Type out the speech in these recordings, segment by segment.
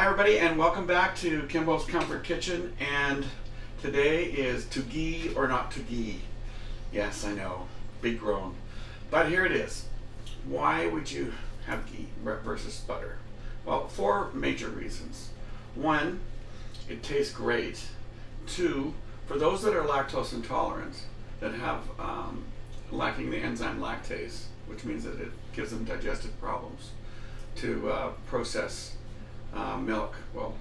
Hi everybody, and welcome back to Kimbo's Comfort Kitchen. And today is to ghee or not to ghee. Yes, I know, big groan, but here it is. Why would you have ghee versus butter? Well, four major reasons. One, it tastes great. Two, for those that are lactose intolerant, that have lacking the enzyme lactase, which means that it gives them digestive problems to process milk, well,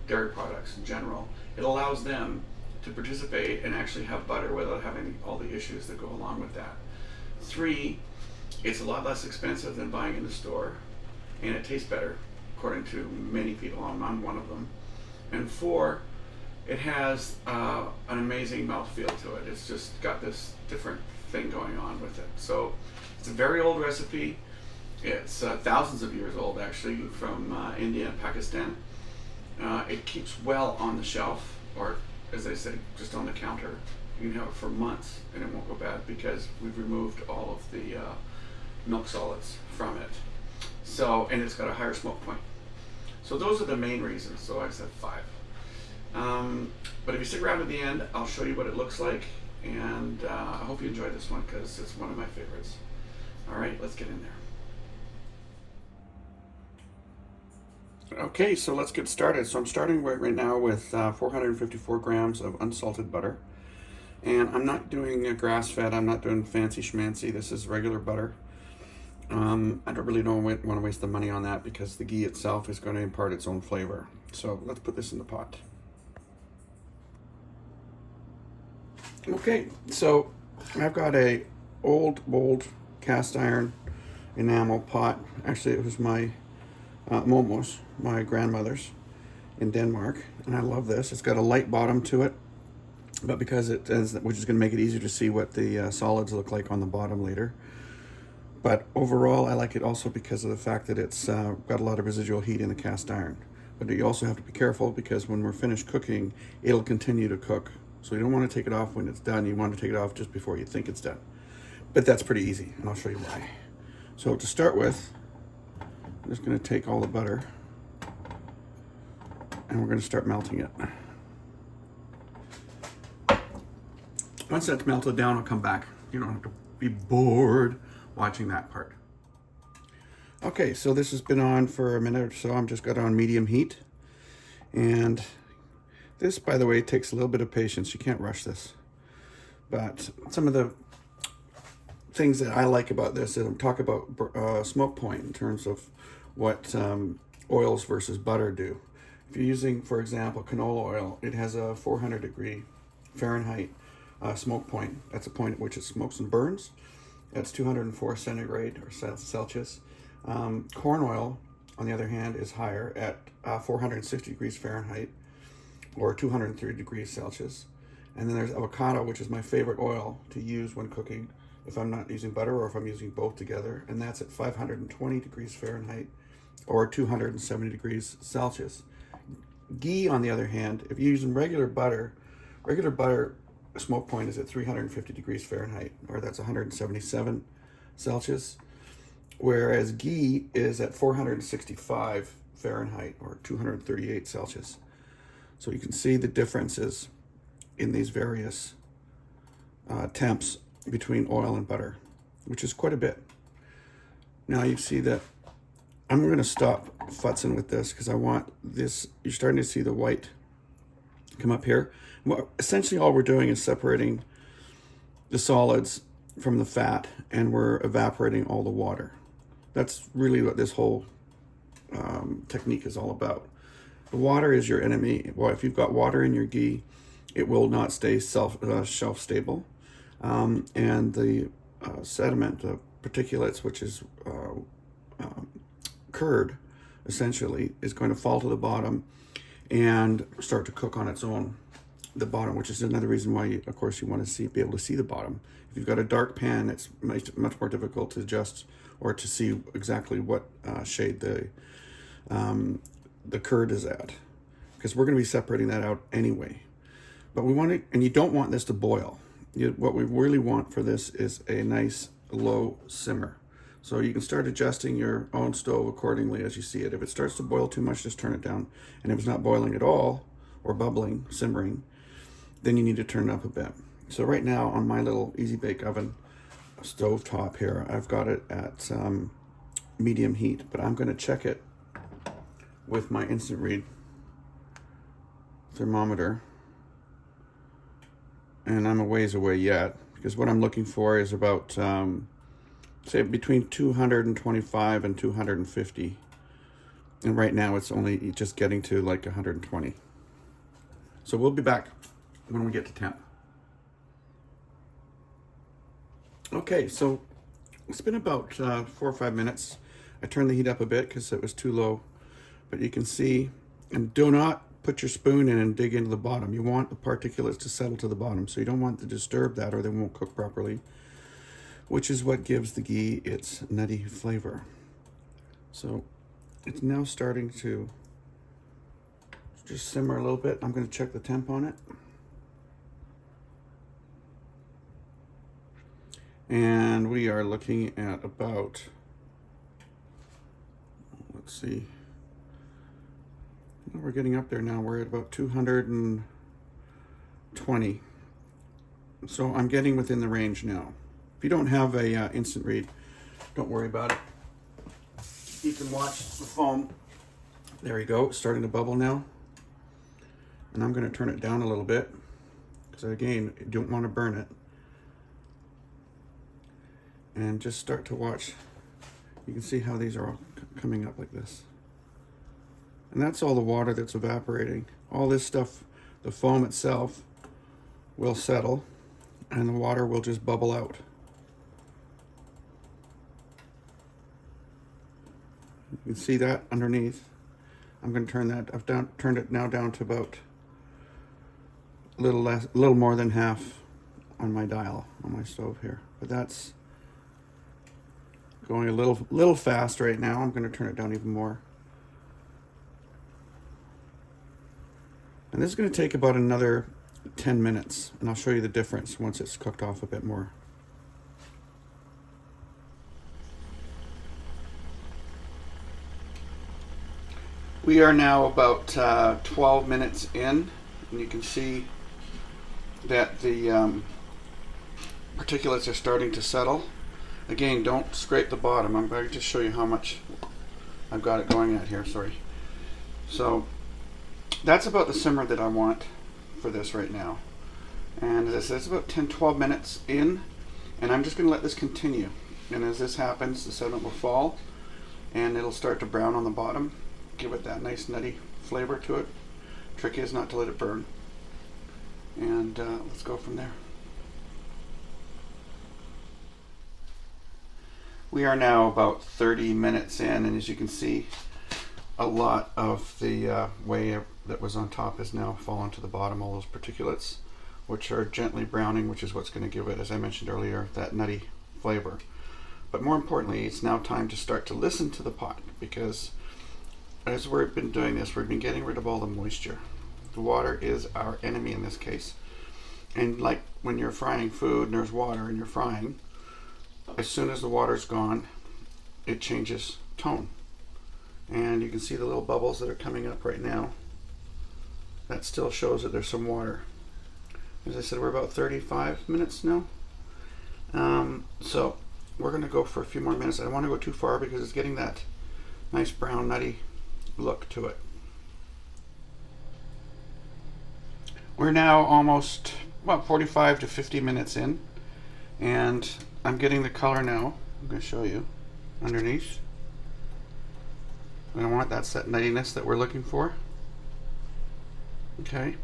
dairy products in general. It allows them to participate and actually have butter without having all the issues that go along with that. Three, it's a lot less expensive than buying in the store, and it tastes better, according to many people. I'm one of them. And four, it has an amazing mouthfeel to it. It's just got this different thing going on with it. So it's a very old recipe. It's thousands of years old, actually, from India and Pakistan. It keeps well on the shelf, or as they say, just on the counter. You can have it for months and it won't go bad because we've removed all of the milk solids from it. So, and it's got a higher smoke point. So those are the main reasons. So I said five. But if you stick around to the end, I'll show you what it looks like, and I hope you enjoy this one because it's one of my favorites. All right, let's get in there. Okay, so let's get started. So I'm starting right now with 454 grams of unsalted butter. And I'm not doing a grass-fed, I'm not doing fancy schmancy. This is regular butter. I don't want to waste the money on that because the ghee itself is going to impart its own flavor. So let's put this in the pot. Okay, so I've got a old cast iron enamel pot. Actually, it was my Momo's, my grandmother's in Denmark, and I love this. It's got a light bottom to it, but because it is, which is going to make it easier to see what the solids look like on the bottom later. But overall, I like it also because of the fact that it's got a lot of residual heat in the cast iron. But you also have to be careful because when we're finished cooking, it'll continue to cook. So you don't want to take it off when it's done. You want to take it off just before you think it's done. But that's pretty easy, and I'll show you why. So to start with, I'm just going to take all the butter and we're going to start melting it. Once that's melted down, I'll come back. You don't have to be bored watching that part. Okay, so this has been on for a minute or so. I'm just got it on medium heat. And this, by the way, takes a little bit of patience. You can't rush this. But some of the things that I like about this is I'm talking about smoke point in terms of what oils versus butter do. If you're using, for example, canola oil, it has a 400 degree Fahrenheit smoke point. That's a point at which it smokes and burns. That's 204 centigrade or Celsius. Corn oil, on the other hand, is higher at 460 degrees Fahrenheit or 230 degrees Celsius. And then there's avocado, which is my favorite oil to use when cooking if I'm not using butter or if I'm using both together, and that's at 520 degrees Fahrenheit or 270 degrees Celsius. Ghee, on the other hand, if you're using regular butter smoke point is at 350 degrees Fahrenheit, or that's 177 Celsius, whereas ghee is at 465 Fahrenheit or 238 Celsius. So you can see the differences in these various temps between oil and butter, which is quite a bit. Now you see that I'm going to stop futzing with this because I want this, you're starting to see the white come up here. Well, essentially all we're doing is separating the solids from the fat, and we're evaporating all the water. That's really what this whole technique is all about. The water is your enemy. Well, if you've got water in your ghee, it will not stay shelf stable. And the sediment, the particulates, which is curd, essentially, is going to fall to the bottom and start to cook on its own, the bottom, which is another reason why, of course, you want to be able to see the bottom. If you've got a dark pan, it's much more difficult to adjust or to see exactly what shade the curd is at, because we're going to be separating that out anyway. But we want it, and you don't want this to boil. What we really want for this is a nice low simmer. So you can start adjusting your own stove accordingly as you see it. If it starts to boil too much, just turn it down. And if it's not boiling at all, or bubbling, simmering, then you need to turn it up a bit. So right now on my little Easy Bake Oven stove top here, I've got it at medium heat, but I'm going to check it with my instant read thermometer. And I'm a ways away yet, because what I'm looking for is about say between 225 and 250, and right now it's only just getting to like 120. So we'll be back when we get to temp. Okay, so it's been about 4 or 5 minutes. I turned the heat up a bit because it was too low, but you can see, and do not put your spoon in and dig into the bottom. You want the particulates to settle to the bottom, so you don't want to disturb that or they won't cook properly, which is what gives the ghee its nutty flavor. So it's now starting to just simmer a little bit. I'm going to check the temp on it. And we are looking at about, let's see, we're getting up there now. We're at about 220. So I'm getting within the range now. If you don't have a instant read, don't worry about it. You can watch the foam. There you go, it's starting to bubble now. And I'm going to turn it down a little bit because again, you don't want to burn it. And just start to watch. You can see how these are all coming up like this. And that's all the water that's evaporating. All this stuff, the foam itself will settle and the water will just bubble out. You can see that underneath. I'm going to turn that, I've turned it now down to about a little more than half on my dial on my stove here. But that's going a little fast right now. I'm going to turn it down even more. And this is going to take about another 10 minutes, and I'll show you the difference once it's cooked off a bit more. We are now about 12 minutes in, and you can see that the particulates are starting to settle. Again, don't scrape the bottom. I'm going to just show you how much I've got it going at here, sorry. So that's about the simmer that I want for this right now. And as I said, it's about 10-12 minutes in, and I'm just going to let this continue. And as this happens, the sediment will fall, and it'll start to brown on the bottom. Give it that nice nutty flavor to it. Trick is not to let it burn. And let's go from there. We are now about 30 minutes in, and as you can see, a lot of the whey that was on top has now fallen to the bottom, all those particulates, which are gently browning, which is what's going to give it, as I mentioned earlier, that nutty flavor. But more importantly, it's now time to start to listen to the pot, because as we've been doing this, we've been getting rid of all the moisture. The water is our enemy in this case. And like when you're frying food and there's water and you're frying, as soon as the water's gone, it changes tone. And you can see the little bubbles that are coming up right now. That still shows that there's some water. As I said, we're about 35 minutes now. So we're going to go for a few more minutes. I don't want to go too far because it's getting that nice brown nutty look to it. We're now almost about 45 to 50 minutes in, and I'm getting the color now. I'm going to show you underneath. And I want that nuttiness that we're looking for. Okay,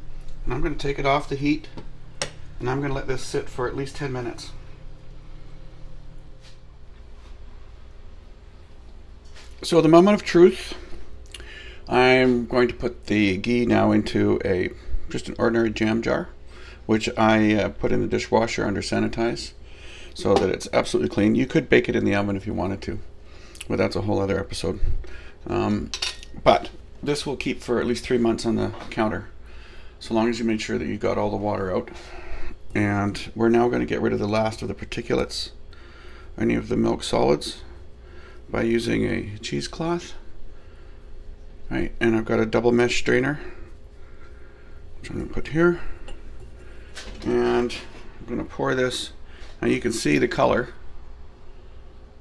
and I'm going to take it off the heat, and I'm going to let this sit for at least 10 minutes. So the moment of truth, I'm going to put the ghee now into just an ordinary jam jar, which I put in the dishwasher under sanitize so that it's absolutely clean. You could bake it in the oven if you wanted to, but that's a whole other episode. But this will keep for at least 3 months on the counter, so long as you make sure that you got all the water out. And we're now going to get rid of the last of the particulates, any of the milk solids. by using a cheesecloth. Right, and I've got a double mesh strainer, which I'm going to put here. And I'm going to pour this. Now you can see the color.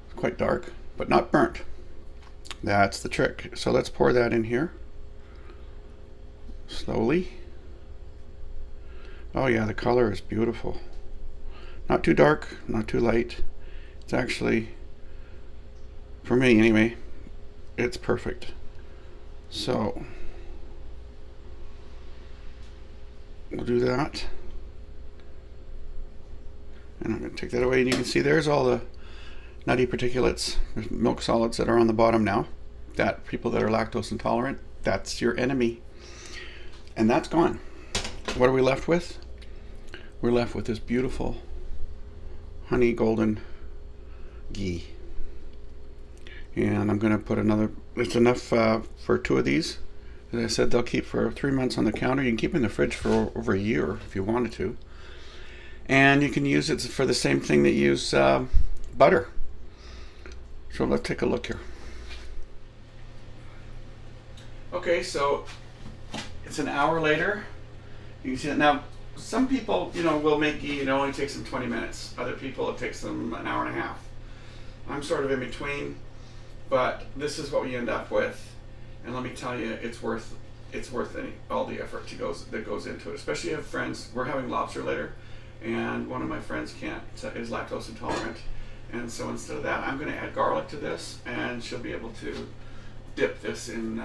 It's quite dark, but not burnt. That's the trick. So let's pour that in here. Slowly. Oh yeah, the color is beautiful. Not too dark, not too light. It's actually, for me anyway, it's perfect. So we'll do that. And I'm going to take that away, and you can see there's all the nutty particulates, there's milk solids that are on the bottom now. That people that are lactose intolerant, that's your enemy. And that's gone. What are we left with? We're left with this beautiful honey golden ghee. And I'm going to put another, it's enough for 2 of these. As I said, they'll keep for 3 months on the counter. You can keep them in the fridge for over a year if you wanted to. And you can use it for the same thing that you use butter. So let's take a look here. Okay, so it's an hour later. You can see it now. Some people, will make ghee. It only takes them 20 minutes. Other people, it takes them an hour and a half. I'm sort of in between, but this is what we end up with. And let me tell you, it's worth all the effort that goes into it. Especially if you have friends. We're having lobster later, and one of my friends is lactose intolerant, and so instead of that, I'm going to add garlic to this, and she'll be able to dip this in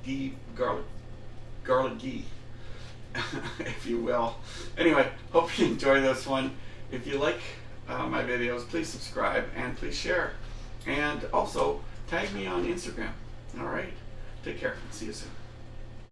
ghee, garlic ghee, if you will. Anyway, hope you enjoy this one. If you like my videos, please subscribe and please share, and also tag me on Instagram. All right, take care. See you soon.